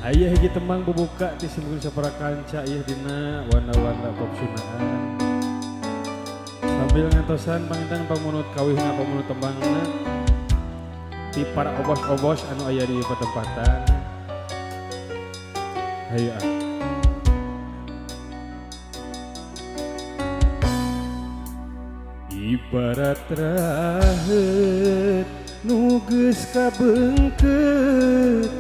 Ayah hiji tembang bubuka ti simkuring sapara kanca ieu dina warna-warna pop sunaan. Sambil ngantosan panginten pamunut kawihna pamunut tembangna ti para obos-obos anu aya di patempatan. Hayu ah. Ibarat raheut nu geus kabeungkeut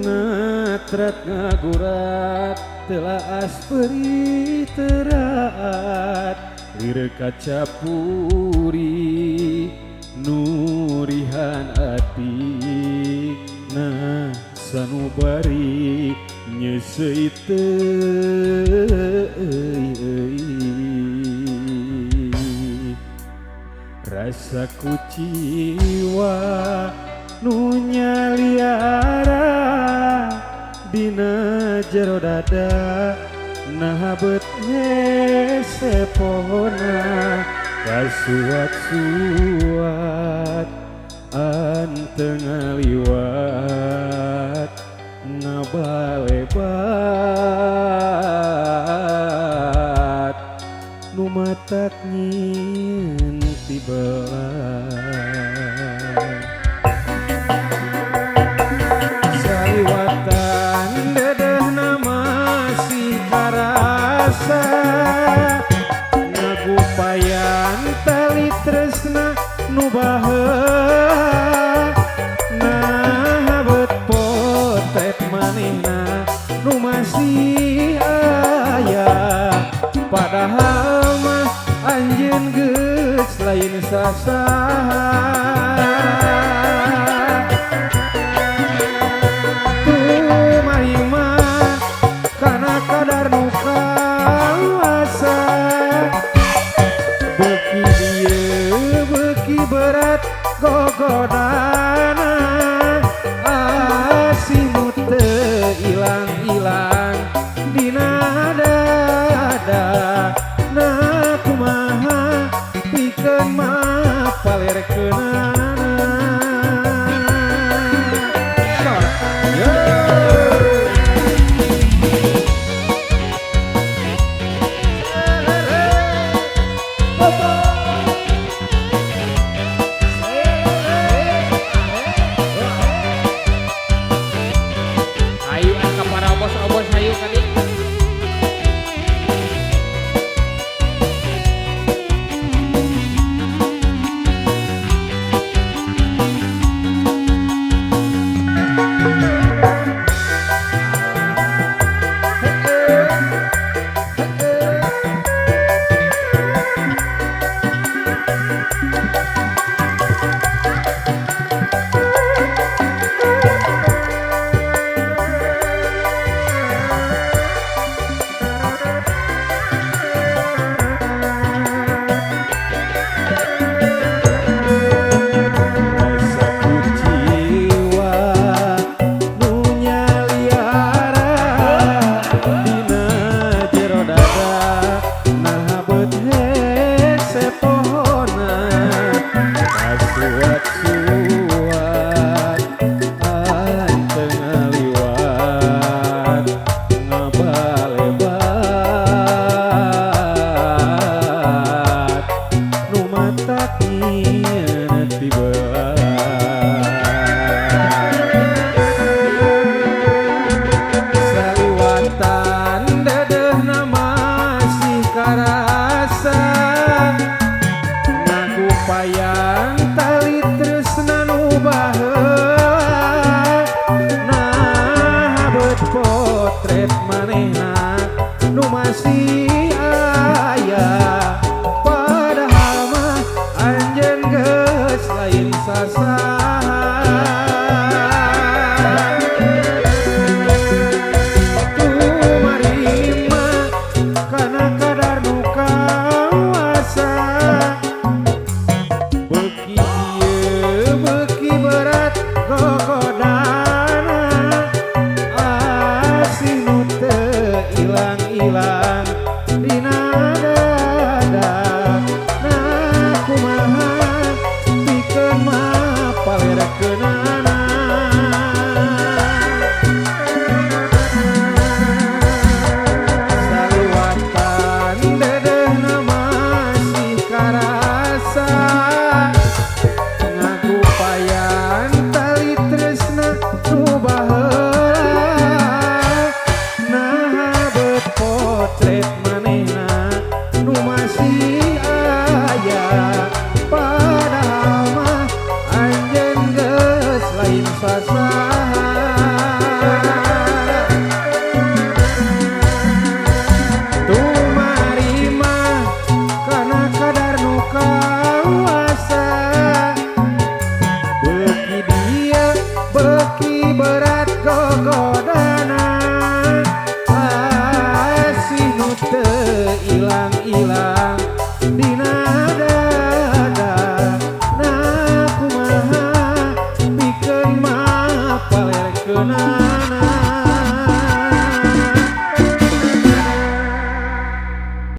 natrat ngagurat telaas peuri teraat lir kaca puri nurihan ati nah sanubari nyesei rasa kuciwa nu nyaliara dina jero dada nahabet hese pohona kasuat-suat anteng ngaliwat ngabalebat nu matak nyieun ti belah saliwatan dedehna masih karasa ngagupayan tali tresna nu baheula nahabet potret manehna nu masih aya padahal mah anjeun geus lain sasaha tumari mah kana kadar nu kawasa beuki dieu beuki berat gogodana asih nu teu ilang-ilang dina dada nah kumaha pikeun mah palerkeunana Ayo ka para bos-bos ayo kali. Payang tali tresna nu baheula nahabet potret manehna nu masih aya padahal mah anjeun geus lain sasaha tumari mah kana kadar nu kawasa beuki dieu beuki berat gogodana asih nu teu ilang-ilang dina dada nah kumaha pikeun mah palerkeunana lain sasaha tumarima karena kadar nu kawasa beki dia beki berat gogodana kasih nu teu ilang-ilang dina dada na kumaha pikeun mah palerkeuna